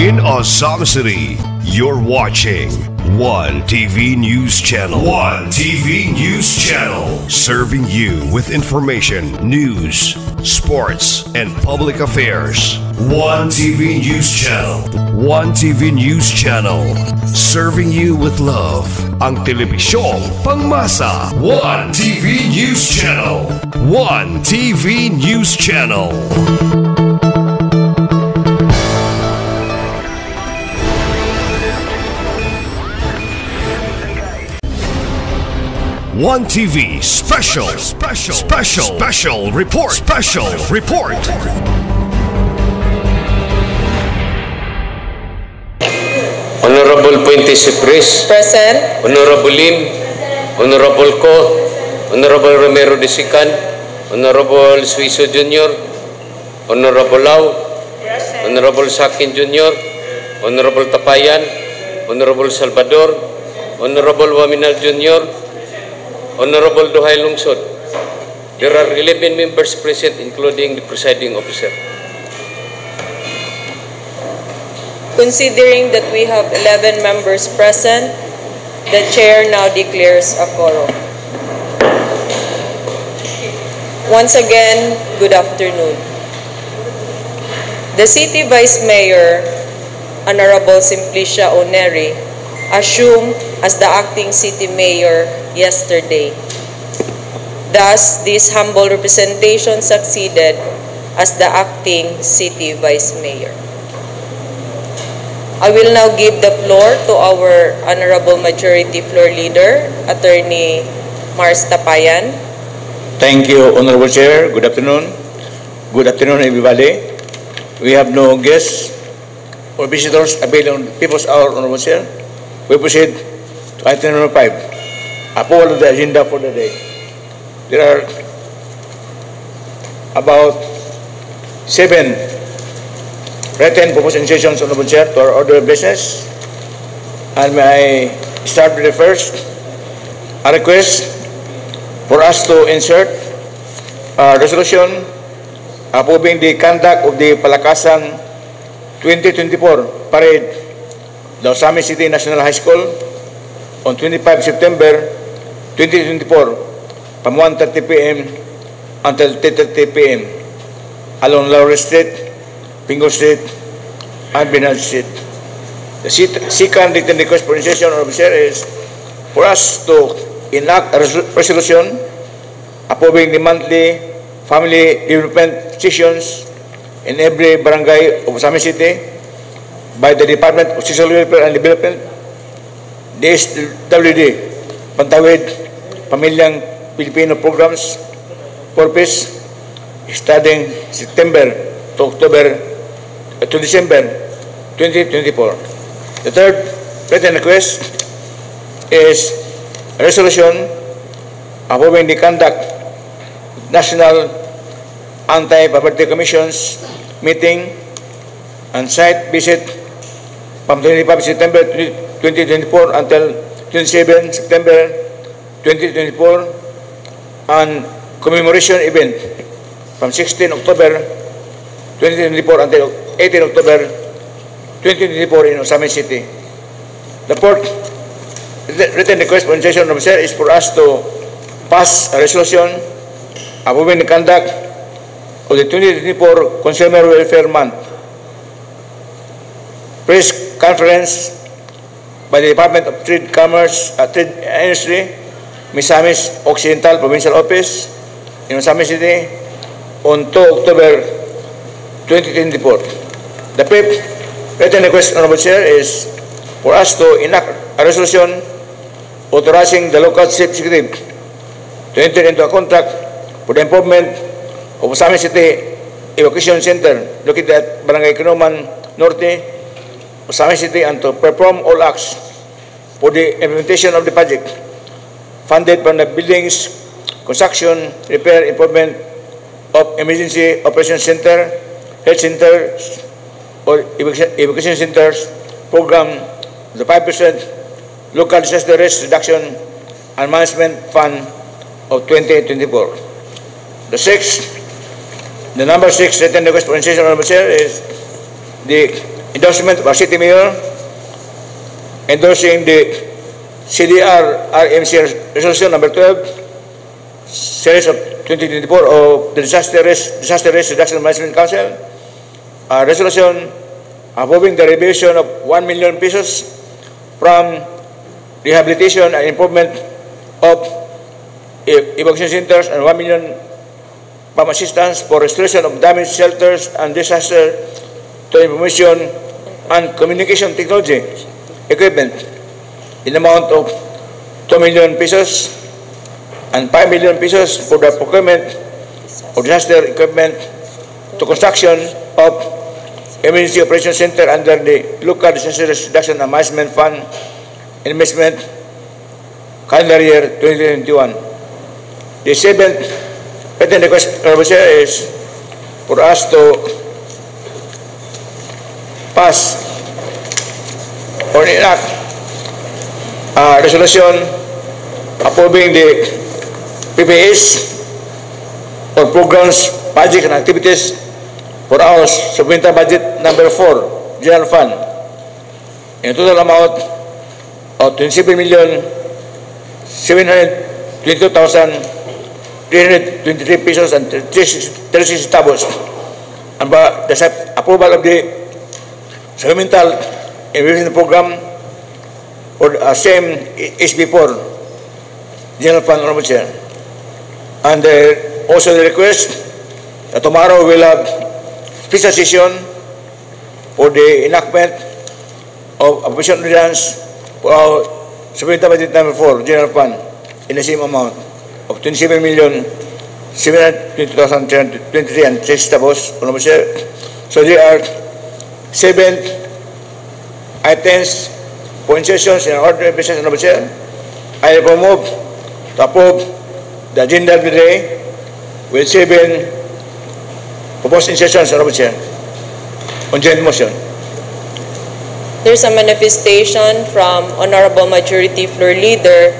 in Azam City. You're watching One TV News Channel. One TV News Channel. Serving you with information, news, sports, and public affairs. One TV News Channel. One TV News Channel. Serving you with love. Ang telebisyong pangmasa. One TV News Channel. One TV News Channel. One TV special report. Honorable Puente Cypres. Present. Honorable Lim. Honorable Ko. Honorable Romero de Sican. Honorable Suizo Jr. Honorable Lau. Present. Honorable Sakin Jr. Honorable Tapayan. Honorable Salvador. Honorable Waminal Jr. Honorable Duhay Lungsod. There are 11 members present, including the presiding officer. Considering that we have 11 members present, the chair now declares a quorum. Once again, good afternoon. The City Vice Mayor, Honorable Simplicia Oneri, assumed as the acting city mayor yesterday. Thus, this humble representation succeeded as the acting city vice mayor. I will now give the floor to our Honorable Majority Floor Leader, Attorney Mars Tapayan. Thank you, Honorable Chair. Good afternoon. Good afternoon, everybody. We have no guests or visitors available on People's Hour, Honorable Chair. We proceed to item number 5, approval of the agenda for the day. There are about 7 written propositions, Honorable Chair, to our order of business. And may I start with the first, a request for us to insert a resolution approving the conduct of the Palakasan 2024 parade, the Osami City National High School, on 25 September 2024 from 1:30 p.m. until 3:30 p.m. along Laurel Street, Pingo Street, and Bernard Street. The second written request for initiation of the is for us to enact a resolution approving the monthly family development sessions in every barangay of Osami City by the Department of Social Welfare and Development, DSWD, Pantawid, Pamilyang Pilipino Programs, Purpose, starting September to December 2024. The third written request is a resolution approving the conduct of National Anti-Poverty Commission's meeting and site visit from 25 September 2024 until 27 September 2024 and commemoration event from 16 October 2024 until 18 October 2024 in Osami City. The fourth written request for initiation of is for us to pass a resolution approving the conduct of the 2024 Consumer Welfare Month press conference by the Department of Trade, Commerce, Trade Industry, Misamis Occidental Provincial Office in Osami City on 2 October 2024. The fifth written request, Honorable Chair, is for us to enact a resolution authorizing the local chief executive to enter into a contract for the improvement of Osami City Evacuation Center located at Barangay Kinuman Norte, Osami City, and to perform all acts for the implementation of the project funded from the buildings, construction, repair, improvement of emergency operations center, health centers, or evacuation centers program, the 5% local disaster risk reduction and management fund of 2024. The number 6 written request for initiation, Honorable Chair, is the endorsement of our city mayor, endorsing the CDR RMC Resolution number 12, series of 2024 of the Disaster Risk Reduction Management Council, a resolution approving the revision of 1 million pesos from rehabilitation and improvement of evacuation centers and 1 million from assistance for restoration of damaged shelters and disaster to information and communication technology equipment in the amount of 2 million pesos and 5 million pesos for the procurement of disaster equipment to construction of Emergency Operations Center under the Local Disaster Reduction and Management Fund Investment calendar year 2021. The seventh patent request is for us to pass or enact a resolution approving the PPAs for programs, projects, and activities for our supplemental budget number 4, General Fund, in a total amount of 27,722,323 pesos and 36 centavos. And by the approval of the supplemental investment program or same SB4 General Fund, Honorable Chair. And also the request that tomorrow we'll have special session for the enactment of appropriation ordinance for our supplemental budget number 4 General Fund in the same amount of 27,720,323 and 6 centavos, Honorable Chair. So there are 7 items for insertions in order of business, Honorable Chair. I will move to approve the agenda of the day with 7 proposed insertions, Honorable Chair, on joint motion. There's a manifestation from Honorable Majority Floor Leader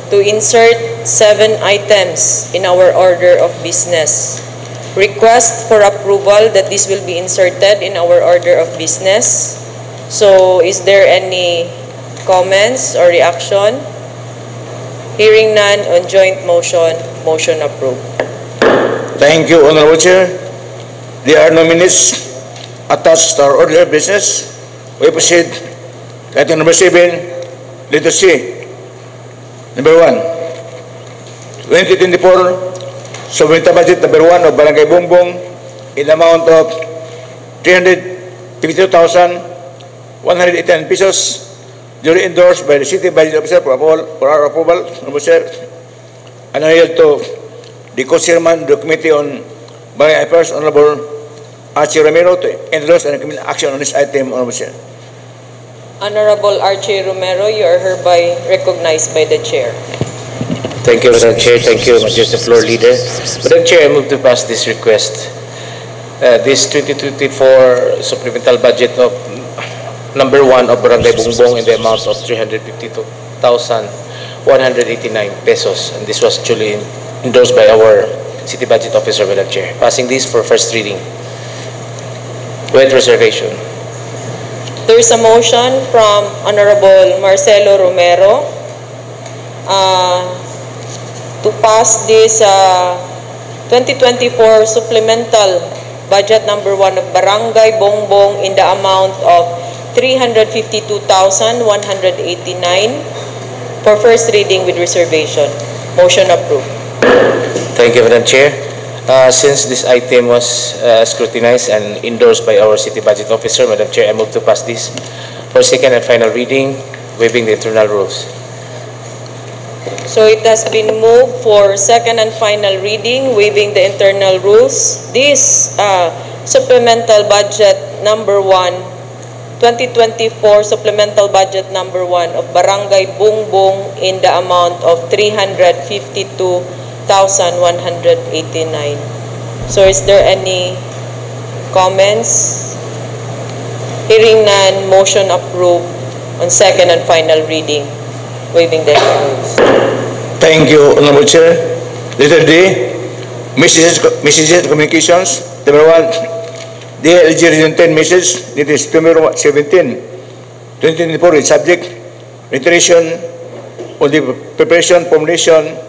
to insert 7 items in our order of business. Request for approval that this will be inserted in our order of business. So, is there any comments or reaction? Hearing none on joint motion, motion approved. Thank you, Honorable Chair. There are no minutes attached to our order of business. We proceed to item number 7, letter C. Number 1, 2024 supplemental budget number 1 of Barangay Bongbong in the amount of 352,189 pesos duly endorsed by the City Budget Officer for our approval, Honorable Chair, and I yield to the Co-Chairman of the Committee on Barangay Affairs, Honorable Archie Romero, to endorse and recommend action on this item, Honorable Chair. Honorable Archie Romero, you are hereby recognized by the Chair. Thank you, Madam Chair. Thank you, Majority Floor Leader. Madam Chair, I move to pass this request. This 2024 supplemental budget of number 1 of Barangay Bongbong in the amount of 352,189 pesos. And this was duly endorsed by our City Budget Officer, Madam Chair. Passing this for first reading. With reservation. There is a motion from Honorable Marcelo Romero to pass this 2024 supplemental budget number 1 of Barangay Bongbong in the amount of 352,189 for first reading with reservation. Motion approved. Thank you, Madam Chair. Since this item was scrutinized and endorsed by our City Budget Officer, Madam Chair, I move to pass this for second and final reading, waiving the internal rules. So it has been moved for second and final reading, waiving the internal rules. This supplemental budget number 1, 2024 supplemental budget number 1 of Barangay Bongbong in the amount of 352,189. So is there any comments? Hearing none, motion approved on second and final reading, waiving the rules. Thank you, Honorable Chair. Letter D, Messages and Communications. Number 1, The LG Region 10 message dated September 17, 2024 is subject reiteration on the preparation, formulation,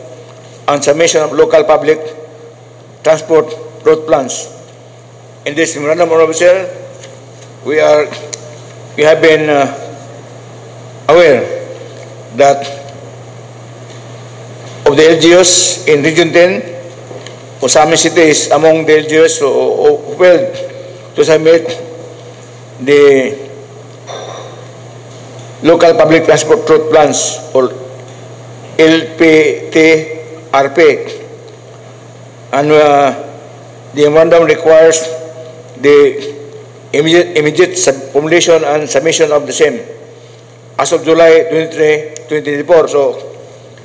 and submission of local public transport route plans. In this memorandum, Honorable Chair, we have been aware that of the LGUs in Region 10, Osami City is among the LGUs who failed to submit the local public transport route plans or LPTRP, and the memorandum requires the immediate formulation and submission of the same as of July 23, 2024. So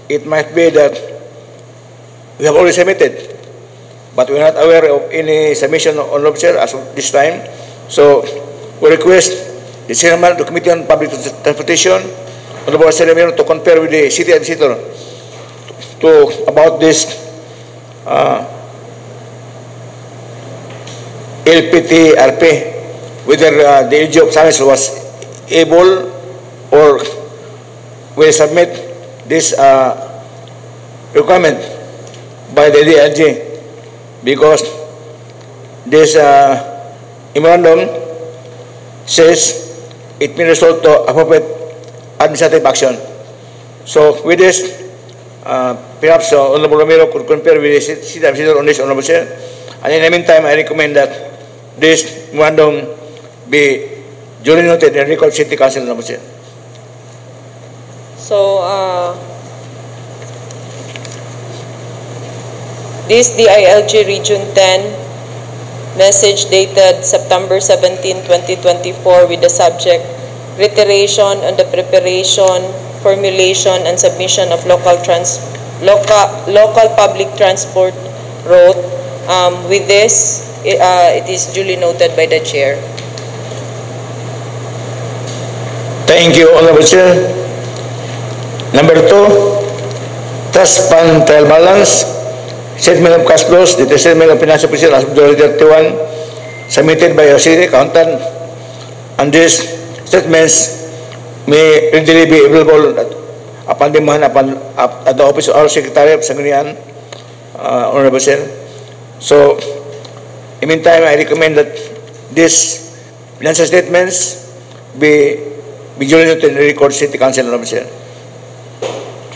it might be that we have already submitted, but we're not aware of any submission on officer as of this time. So we request the Chairman of the Committee on Public Transportation, Honorable Senator, to confer with the City Administrator about this LPTRP, whether the LG of Science was able or will submit this requirement by the DLG, because this memorandum says it may result to appropriate administrative action. So with this, perhaps Honorable Romero could compare with the City Administrator on this, Honorable Chair. And in the meantime, I recommend that this memorandum be duly noted and record City Council, Honorable Chair. So, this DILG Region 10 message dated September 17, 2024 with the subject reiteration on the preparation, formulation, and submission of local public transport route. With this, it is duly noted by the Chair. Thank you, Honorable Chair. Number 2, Trust Fund Trial Balance, Statement of Cash Flows, the Statement of Financial Position as of July 31, submitted by our City Accountant, and these statements may readily be available upon demand at the Office of our Secretary of Sangguniang, Honorable Chair. So, in the meantime, I recommend that these financial statements be duly noted in the record City Council, Honorable Chair.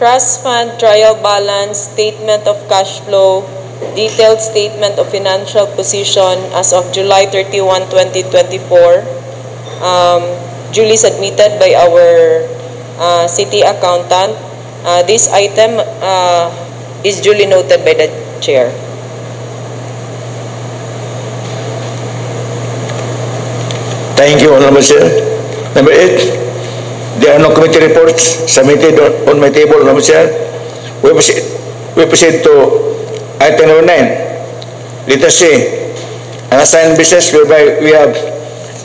Trust Fund Trial Balance, Statement of Cash Flow, Detailed Statement of Financial Position as of July 31, 2024, duly submitted by our City Accountant. This item is duly noted by the Chair. Thank you, Honorable Chair. Number 8. There are no committee reports submitted on my table, Honorable Chair. We proceed to item number 9. Letter C, unassigned business, whereby we have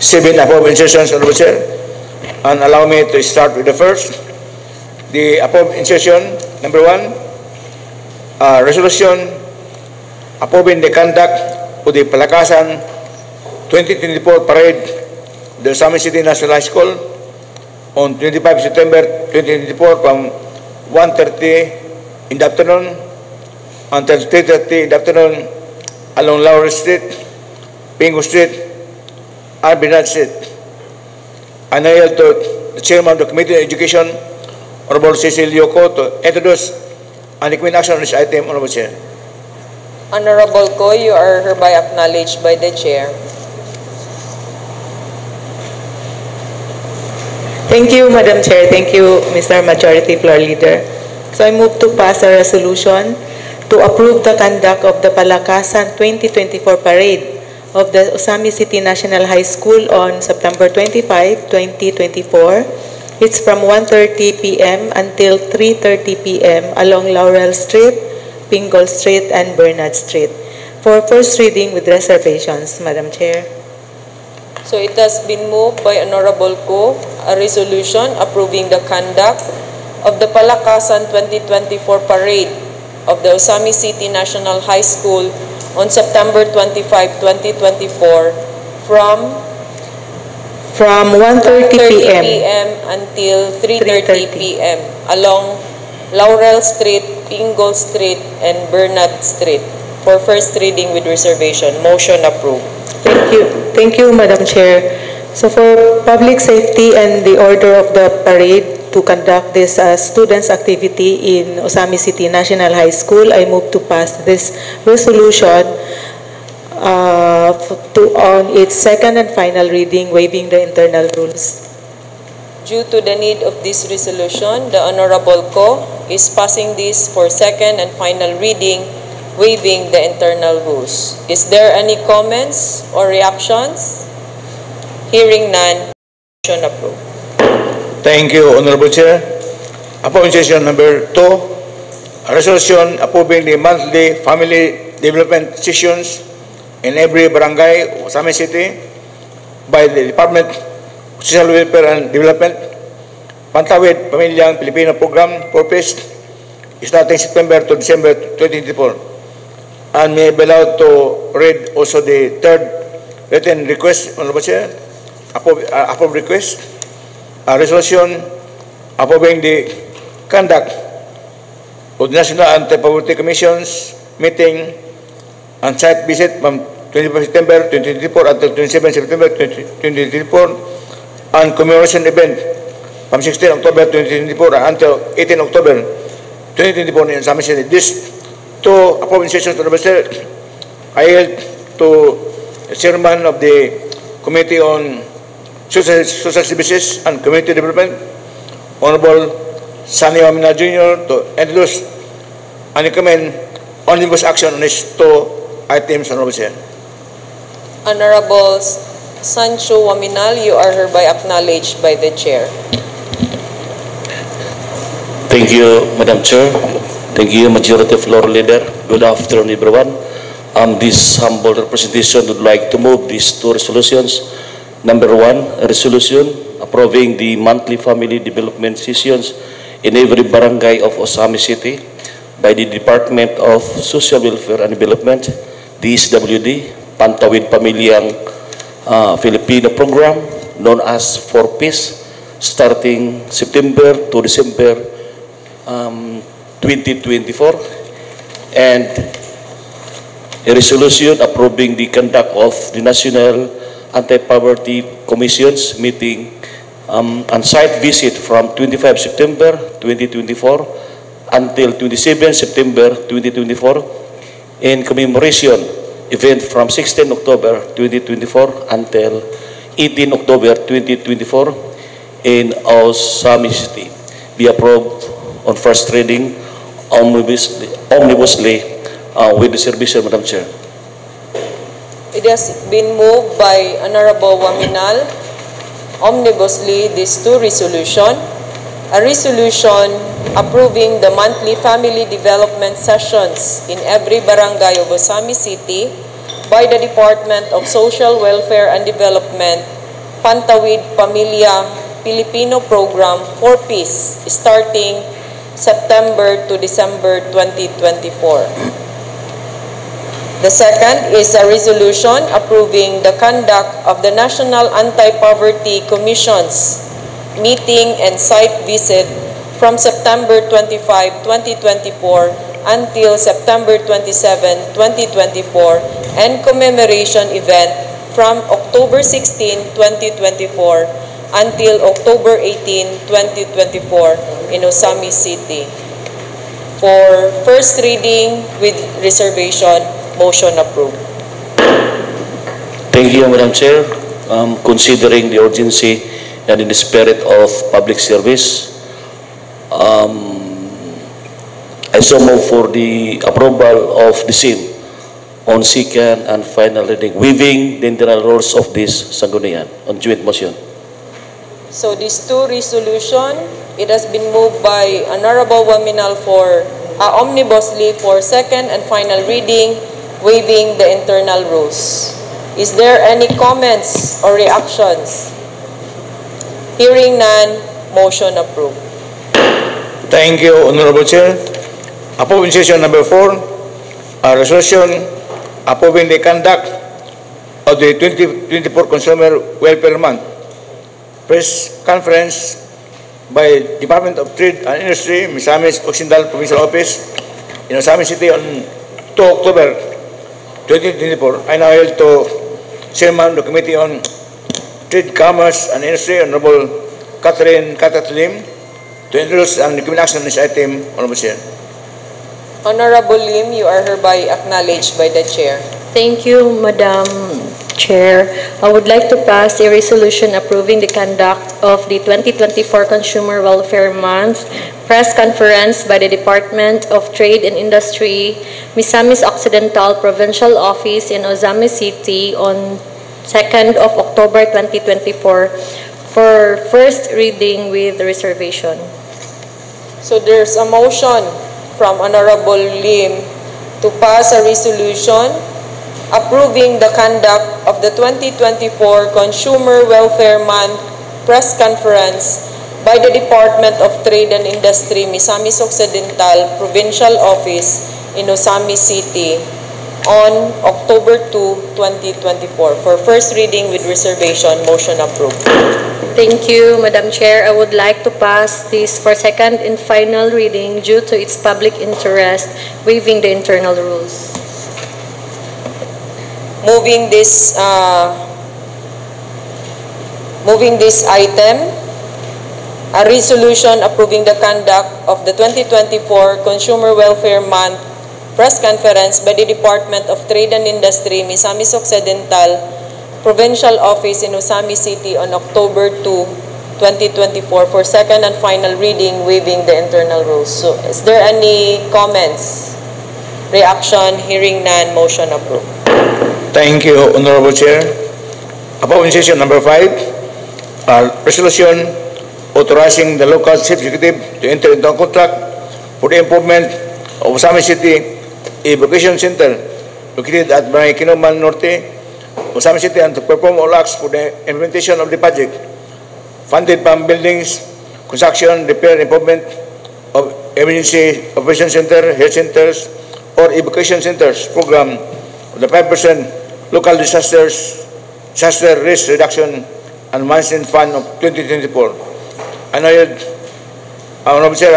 7 above insertions, Honorable Chair. And allow me to start with the first. The above insertion, number 1, resolution approving the conduct of the Palakasan 2024 parade, the Osami City National High School, on 25 September 2024 from 1:30 in the afternoon until 3:30 in the afternoon along Lowry Street, Pingo Street, and Bernard Street. And I yield to the Chairman of the Committee on Education, Honorable Cecil Yoko, to introduce and recommend action on this item, Honorable Chair. Honorable Ko, you are hereby acknowledged by the Chair. Thank you, Madam Chair. Thank you, Mr. Majority Floor Leader. So I move to pass a resolution to approve the conduct of the Palakasan 2024 parade of the Osami City National High School on September 25, 2024. It's from 1:30 p.m. until 3:30 p.m. along Laurel Street, Pingle Street, and Bernard Street. For first reading with reservations, Madam Chair. So it has been moved by Honorable Ko, a resolution approving the conduct of the Palakasan 2024 parade of the Osami City National High School on September 25, 2024 from 1:30 p.m. until 3:30 p.m. along Laurel Street, Pingle Street, and Bernat Street for first reading with reservation. Motion approved. Thank you. Thank you, Madam Chair. So for public safety and the order of the parade to conduct this students' activity in Osami City National High School, I move to pass this resolution on its second and final reading, waiving the internal rules. Due to the need of this resolution, the Honorable Co is passing this for second and final reading, waiving the internal rules. Is there any comments or reactions? Hearing none, motion approved. Thank you, Honorable Chair. Appointation number 2, a resolution approving the monthly family development sessions in every barangay of Osami City by the Department of Social Welfare and Development, Pantawid Pamilyang Pilipino Program, PORPIS, starting September to December 2024. And may I be allowed to read also the third written request, Honorable Chair, approved request, a resolution approving the conduct of the National Anti-Poverty Commission's meeting and site visit from 25 September 2024 until 27 September 2024 and commemoration event from 16 October 2024 until 18 October 2024 in Osami City. These two approved sessions, I yield to the chairman of the Committee on Social Services and Community Development, Honorable Sunny Wamina Jr., to introduce and recommend omnibus action on these two items, Honorable Chair. Honorable Sancho Waminal, you are hereby acknowledged by the Chair. Thank you, Madam Chair. Thank you, Majority Floor Leader. Good afternoon, everyone. This humble representation would like to move these two resolutions. Number 1, a resolution approving the monthly family development sessions in every barangay of Osami City by the Department of Social Welfare and Development, DSWD, Pantawid Pamilyang Filipino Program, known as PORPIS, starting September to December 2024, and a resolution approving the conduct of the National Anti-Poverty Commission's meeting and site visit from 25 September 2024 until 27 September 2024, in commemoration event from 16 October 2024 until 18 October 2024 in Osami City. Be approved on first reading omnibussly with reservation, Madam Chair. It has been moved by Honorable Waminal, omnibussly these two resolutions. A resolution approving the monthly family development sessions in every barangay of Osami City by the Department of Social Welfare and Development, Pantawid Pamilya Filipino Program, PORPIS, starting September to December 2024. The second is a resolution approving the conduct of the National Anti-Poverty Commission's meeting and site visit from September 25, 2024 until September 27, 2024, and commemoration event from October 16, 2024 until October 18, 2024 in Osami City. For first reading with reservation, motion approved. Thank you, Madam Chair. Considering the urgency and in the spirit of public service, I so move for the approval of the same on second and final reading, waiving the internal rules of this Sanggunian on joint motion. So these two resolutions, it has been moved by Honorable Waminal for omnibussly for second and final reading, waiving the internal rules. Is there any comments or reactions? Hearing none, motion approved. Thank you, Honorable Chair. Approving session number 4, a resolution approving the conduct of the 2024 Consumer Welfare Month. Press conference by Department of Trade and Industry, Misamis Occidental Provincial Office in Osamis City on 2 October 2024. I now yield to Chairman of the Committee on Trade, Commerce and Industry, Honorable Catherine Katatlim, to introduce and recommend action on this item, Honorable Chair. Honorable Lim, you are hereby acknowledged by the Chair. Thank you, Madam Chair. I would like to pass a resolution approving the conduct of the 2024 Consumer Welfare Month press conference by the Department of Trade and Industry, Misamis Occidental Provincial Office in Osamis City on 2nd of October 2024 for first reading with reservation. So there's a motion from Honorable Lim to pass a resolution approving the conduct of the 2024 Consumer Welfare Month press conference by the Department of Trade and Industry, Misamis Occidental Provincial Office in Osamis City on October 2, 2024. For first reading with reservation, motion approved. Thank you, Madam Chair. I would like to pass this for second and final reading due to its public interest, waiving the internal rules. Moving this item, a resolution approving the conduct of the 2024 Consumer Welfare Month press conference by the Department of Trade and Industry, Misamis Occidental Provincial Office in Osamis City on October 2, 2024 for second and final reading, waiving the internal rules. So, is there any comments? Reaction? Hearing none, motion approved. Thank you, Honorable Chair. Upon session number 5, resolution authorizing the local chief executive to enter into a contract for the improvement of Osamis City Evacuation Center located at Barangay Kinuman Norte, Osamis City, and to perform all acts for the implementation of the project funded from buildings, construction, repair, improvement of emergency operation center, health centers, or evacuation centers program of the 5% local disaster risk reduction and management fund of 2024. And Honorable Chair,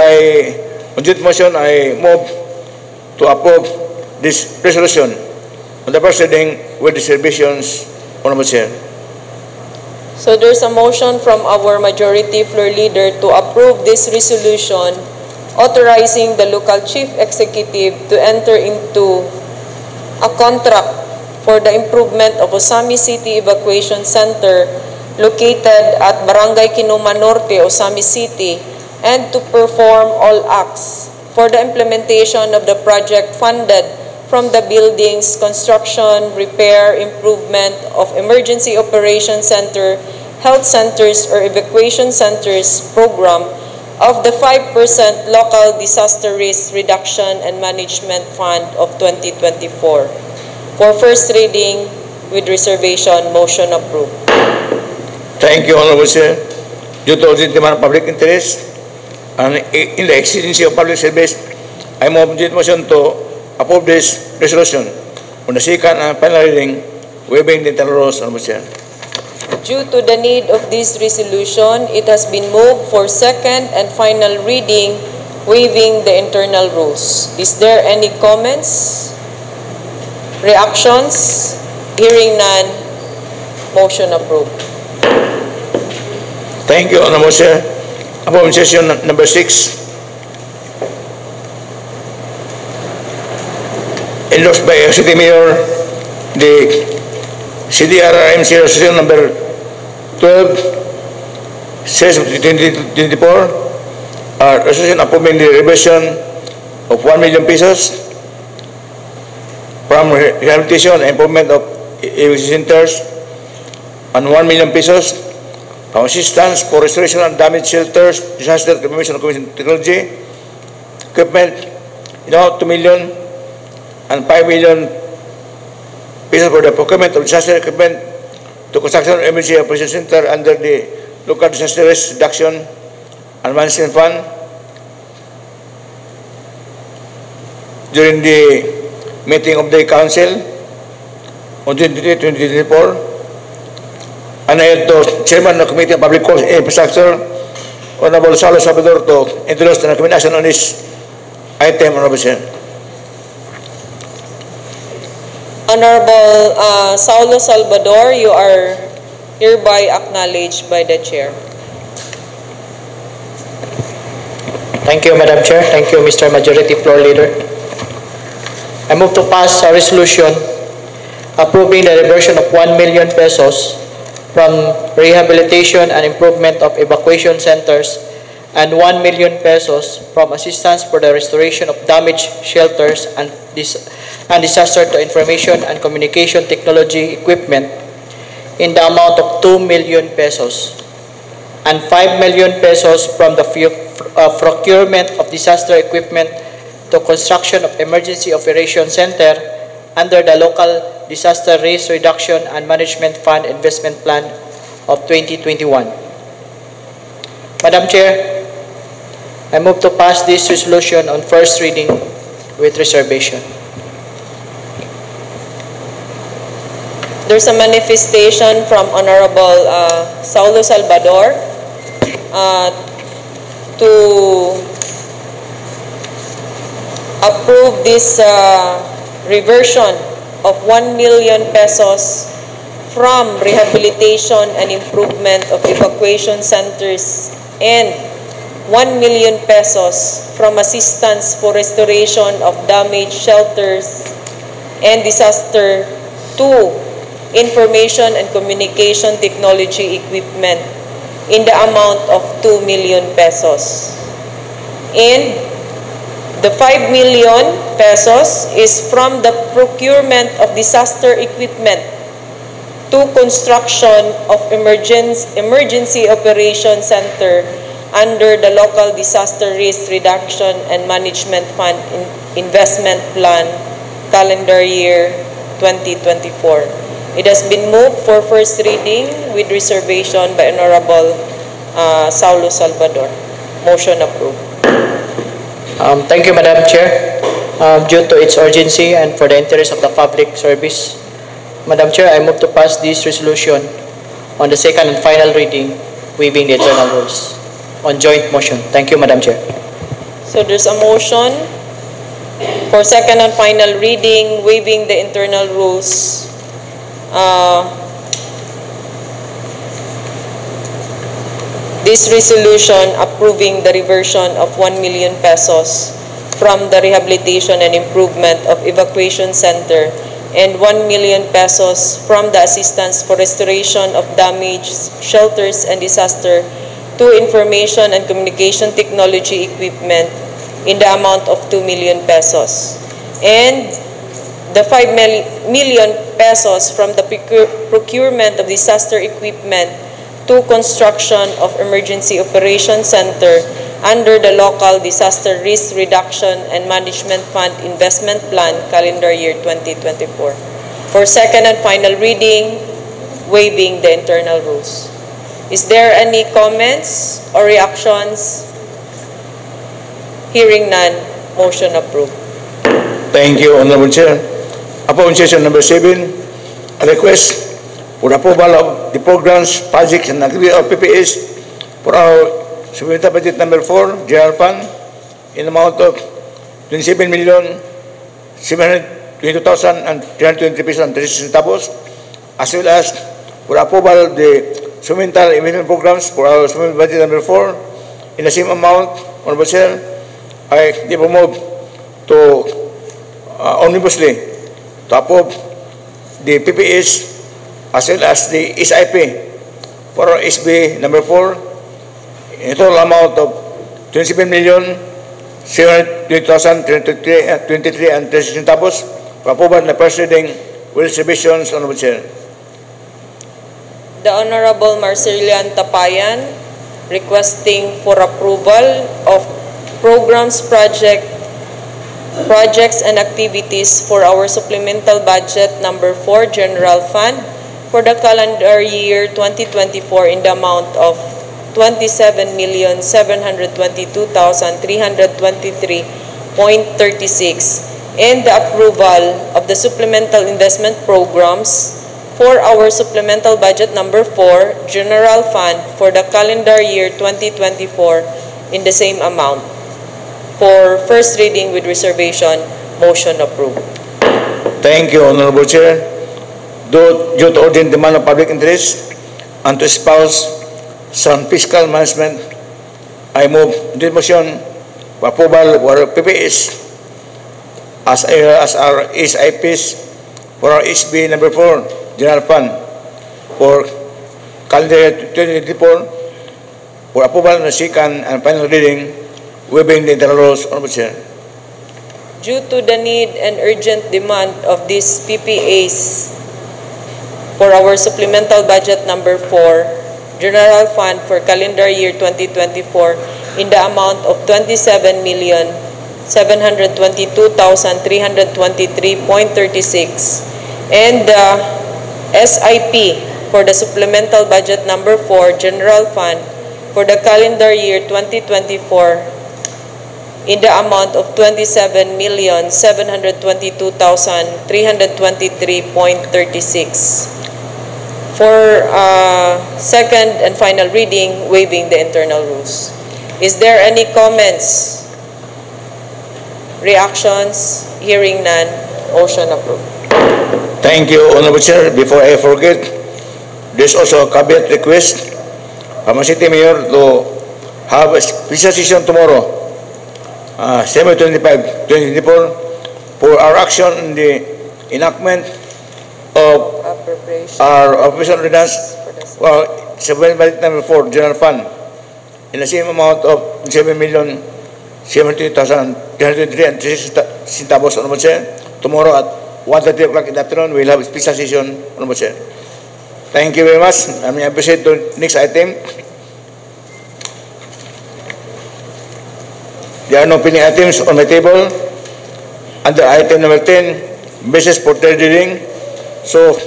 on this motion, I move to approve this resolution on the first reading with reservations, Honorable Chair. So there's a motion from our majority floor leader to approve this resolution authorizing the local chief executive to enter into a contract for the improvement of Osamis City Evacuation Center located at Barangay Kinuman Norte, Osamis City, and to perform all acts for the implementation of the project funded from the buildings, construction, repair, improvement of emergency operation center, health centers, or evacuation centers program of the 5% local disaster risk reduction and management fund of 2024. For first reading with reservation, motion approved. Thank you, Honorable Chair. Due to the demand of public interest and in the exigency of public service, I move this motion to approve this resolution on the second and final reading, waiving the internal rules, Honorable Chair. Due to the need of this resolution, it has been moved for second and final reading, waiving the internal rules. Is there any comments? Reactions? Hearing none, motion approved. Thank you, Honorable Chair. Upon session number 6, endorsed by City Mayor, the CDRRMC resolution number 12, says 2024, resolution approving the revision of 1 million pesos from rehabilitation and improvement of evacuation centers and 1 million pesos from assistance for restoration and damaged shelters, disaster prevention and commission technology, equipment, 2 million and 5 million pesos for the procurement of disaster equipment to construction of emergency operation center under the local disaster risk reduction and management fund. During the meeting of the council, on 2023-2024. And I had to Chairman of the Committee on Public Works and Infrastructure, Honorable Saulo Salvador, to introduce the recommendation on this item, Honorable Chair. Honorable Saulo Salvador, you are hereby acknowledged by the Chair. Thank you, Madam Chair. Thank you, Mr. Majority Floor Leader. I move to pass a resolution approving the diversion of 1 million pesos from rehabilitation and improvement of evacuation centers and 1 million pesos from assistance for the restoration of damaged shelters and disaster to information and communication technology equipment in the amount of 2 million pesos and 5 million pesos from the procurement of disaster equipment to construction of emergency operation center under the local disaster risk reduction and management fund investment plan of 2021. Madam Chair, I move to pass this resolution on first reading with reservation. There's a manifestation from Honorable Saulo Salvador to approve this reversion of 1 million pesos from rehabilitation and improvement of evacuation centers and 1 million pesos from assistance for restoration of damaged shelters and disaster to information and communication technology equipment in the amount of 2 million pesos. And the 5 million pesos is from the procurement of disaster equipment to construction of emergency operation center under the local disaster risk reduction and management fund investment plan calendar year 2024. It has been moved for first reading with reservation by Honorable Saulo Salvador. Motion approved. Thank you, Madam Chair. Due to its urgency and for the interest of the public service, Madam Chair, I move to pass this resolution on the second and final reading, waiving the internal rules. On joint motion. Thank you, Madam Chair. So there's a motion for second and final reading, waiving the internal rules. This resolution approving the reversion of 1 million pesos from the rehabilitation and improvement of evacuation center and 1 million pesos from the assistance for restoration of damaged shelters and disaster to information and communication technology equipment in the amount of 2 million pesos. And the 5 million pesos from the procurement of disaster equipment to construction of emergency operation center under the local disaster risk reduction and management fund investment plan calendar year 2024. For second and final reading, waiving the internal rules. Is there any comments or reactions? Hearing none, motion approved. Thank you, Honorable Chair. Upon session number 7, a request for approval of the programs, projects, and activity of PPS for our supplemental budget number 4, General Fund, in the amount of 27,722,323 pesos and 36 centavos, as well as for approval of the supplemental investment programs for our supplemental budget number 4 in the same amount. Honorable Chair, I move to omnibussly to approve the PPS as well as the SIP for SB number 4 in a total amount of 27,720,323 and 36 centavos for approval in the first reading with reservations. Honorable Chair. The Honorable Marcelian Tapayan requesting for approval of programs, projects and activities for our supplemental budget number 4 General Fund for the calendar year 2024 in the amount of 27,722,323.36 and the approval of the supplemental investment programs for our supplemental budget number 4, General Fund for the calendar year 2024 in the same amount. For first reading with reservation, motion approved. Thank you, Honorable Chair. Due to urgent demand of public interest and to espouse sound fiscal management, I move this motion for approval of our PPS as our SIPs for our HB number 4 General Fund for calendar year 2024 for approval on the second and final reading within the internal rules, Honorable Chair. Due to the need and urgent demand of these PPAs for our supplemental budget number 4, General Fund for calendar year 2024 in the amount of 27,722,323.36 and the SIP for the supplemental budget number 4, General Fund for the calendar year 2024 in the amount of 27,722,323.36 for second and final reading, waiving the internal rules. Is there any comments, reactions? Hearing none, motion approved. Thank you, Honorable Chair. Before I forget, there's also a cabinet request from the City Mayor to have a special session tomorrow, December 25, 2024, for our action in the enactment of our official ordinance for supplemental budget number 4, General Fund, in the same amount of 7,070,303 centavos, Honorable Chair. Tomorrow at 1:30 o'clock in the afternoon, we'll have a special session, Honorable Chair. Thank you very much. I may appreciate the next item. There are no pending items on my table. Under item number 10, business for third reading. So,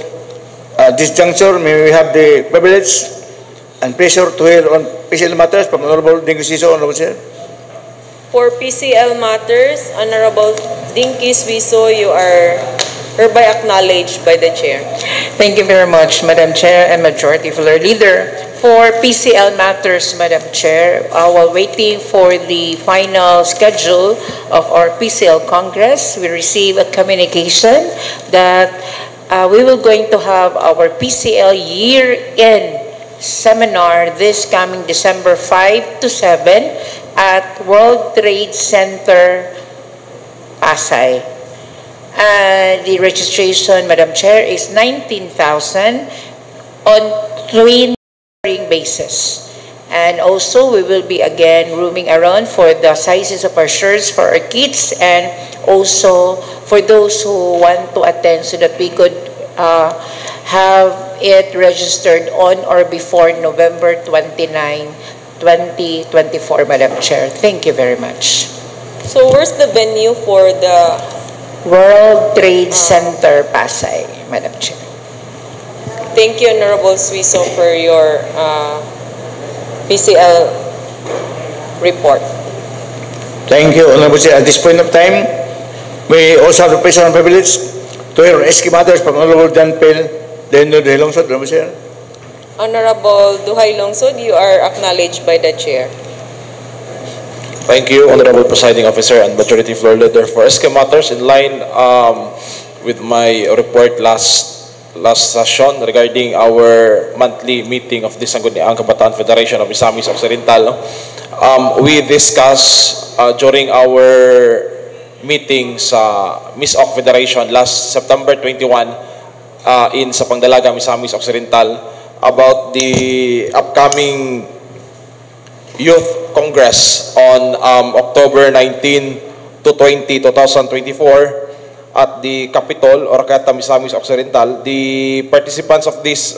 at this juncture, may we have the privilege and pleasure to hear on PCL matters from Honorable Dinky Suiso, Honorable Chair. For PCL matters, Honorable Dinky Suiso, you are hereby acknowledged by the Chair. Thank you very much, Madam Chair and Majority Floor Leader. For PCL matters, Madam Chair, while waiting for the final schedule of our PCL Congress, we received a communication that we will going to have our PCL year-end seminar this coming December 5 to 7 at World Trade Center, Pasay. The registration, Madam Chair, is 19,000 on twin basis. And also, we will be again roaming around for the sizes of our shirts for our kids and also for those who want to attend so that we could have it registered on or before November 29, 2024, Madam Chair. Thank you very much. So where's the venue for the World Trade Center, Pasay, Madam Chair. Thank you, Honorable Suiso, for your PCL report. Thank you, Honorable Chair. At this point of time, we also have the pleasure and privilege to hear SK matters from Honorable John Pell, then Duhay Longsod, Honorable Chair. Honorable Duhay Longsod, you are acknowledged by the Chair. Thank you, Honorable Presiding Officer and Majority Floor Leader. For SK matters, in line with my report last session regarding our monthly meeting of the Sangguniang Kabataan Federation of Misamis Occidental, we discussed during our meeting sa Miss Oc Federation last September 21 in sa Pangdalaga, Misamis Occidental, about the upcoming Youth Congress on October 19 to 20, 2024 at the Capitol or Arcata, Misamis Occidental. The participants of this,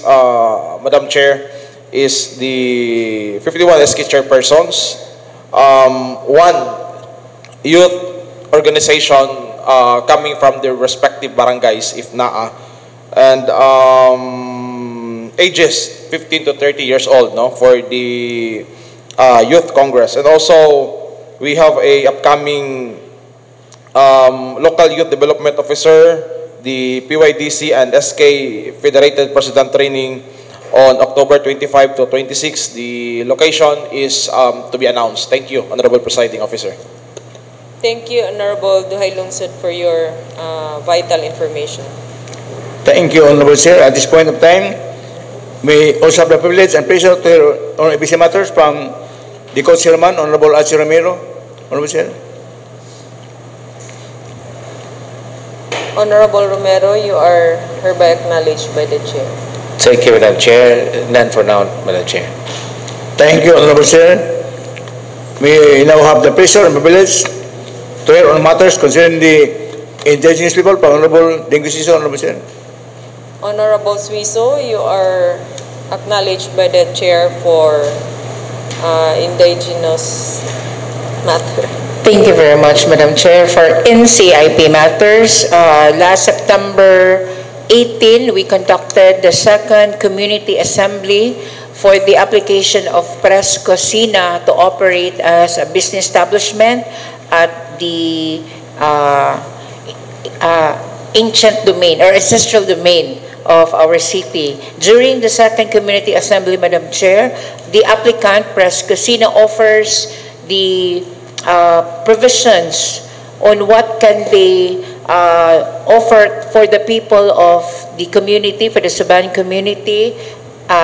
Madam Chair, is the 51 SK chairpersons, one youth organization coming from their respective barangays, if naa, and ages 15 to 30 years old, no, for the Youth Congress. And also, we have a upcoming Local Youth Development Officer, the PYDC and SK Federated President Training on October 25 to 26. The location is to be announced. Thank you, Honorable Presiding Officer. Thank you, Honorable Duhay Lungsod, for your vital information. Thank you, Honorable Chair. At this point of time, we also have the privilege and pleasure to hear on ABC matters from the Co-Chairman, Honorable Archie Ramiro. Honorable Chair. Honorable Romero, you are hereby acknowledged by the Chair. Thank you, Madam Chair. None for now, Madam Chair. Thank you, Honorable Chair. We now have the pleasure and privilege to hear on matters concerning the indigenous people from Honorable Dingusisa, Honorable Chair. Honorable Suiso, you are acknowledged by the Chair for indigenous matter. Thank you very much, Madam Chair. For NCIP matters, last September 18, we conducted the second community assembly for the application of Press Cocina to operate as a business establishment at the ancient domain or ancestral domain of our city. During the second community assembly, Madam Chair, the applicant, Press Cocina, offers the provisions on what can be offered for the people of the community, for the Suban community,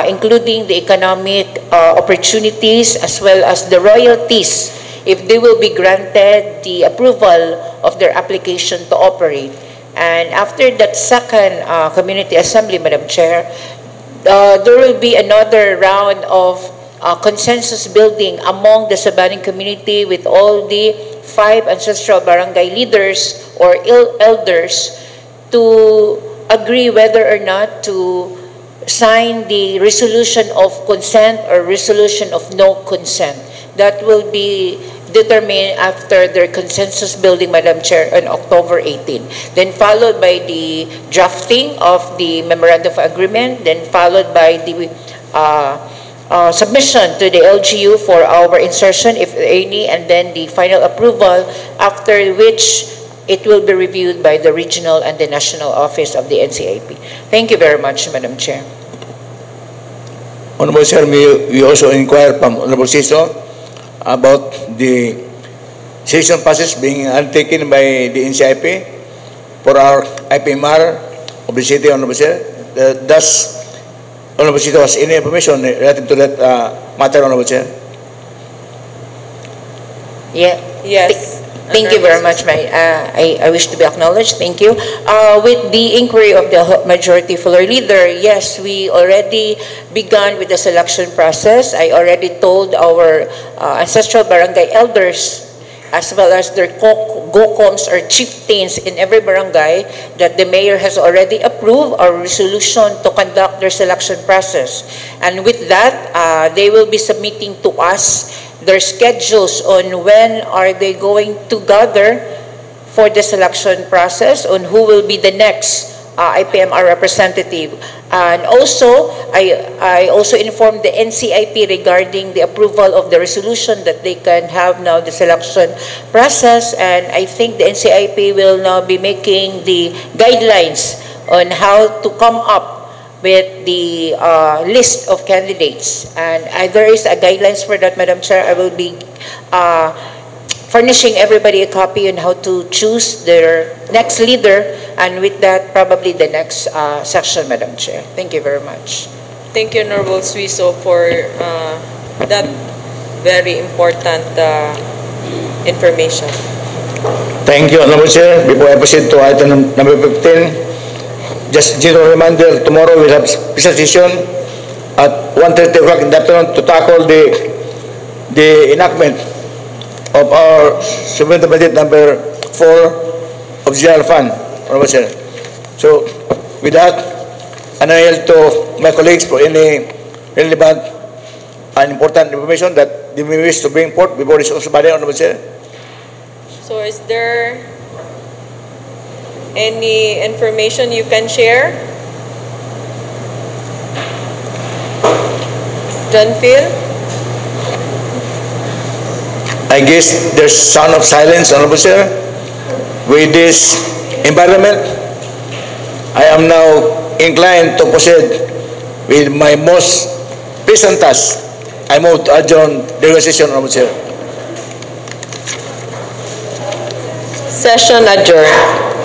including the economic opportunities as well as the royalties if they will be granted the approval of their application to operate. And after that second community assembly, Madam Chair, there will be another round of consensus building among the Sabaning community with all the 5 ancestral barangay leaders or elders to agree whether or not to sign the resolution of consent or resolution of no consent. That will be determined after their consensus building, Madam Chair, on October 18. Then followed by the drafting of the memorandum of agreement, then followed by the submission to the LGU for our insertion, if any, and then the final approval, after which it will be reviewed by the regional and the national office of the NCIP. Thank you very much, Madam Chair. Honorable Chair, we also inquire from Honorable Siso about the selection process being undertaken by the NCIP for our IPMR of the city, Honorable Chair. Does Honorable Siso has any information related to that matter, Honorable Chair? Yeah. Yes. Thank you very much. I wish to be acknowledged. Thank you. With the inquiry of the Majority Floor Leader, yes, we already began with the selection process. I already told our ancestral barangay elders as well as their GOCOMs or chieftains in every barangay that the mayor has already approved our resolution to conduct their selection process. And with that, they will be submitting to us their schedules on when are they going to gather for the selection process, on who will be the next IPMR representative. And also, I also informed the NCIP regarding the approval of the resolution that they can have now the selection process, and I think the NCIP will now be making the guidelines on how to come up with the list of candidates. And there is a guidelines for that, Madam Chair. I will be furnishing everybody a copy on how to choose their next leader, and with that, probably the next section, Madam Chair. Thank you very much. Thank you, Honorable Suiso, for that very important information. Thank you, Honorable Chair. Before I proceed to item number 15, just general reminder, tomorrow we'll have special session at 1:30 o'clock in the afternoon to tackle the enactment of our supplemental budget number 4 of General Fund, Honorable Chair. So, with that, I yield to my colleagues for any relevant and important information that they may wish to bring forth before this also body, Honorable Chair. So is there any information you can share? John Phil? I guess there's sound of silence, Honorable Chair. with this environment, I am now inclined to proceed with my most present task. I move to adjourn the session, Honorable Chair. Session adjourned.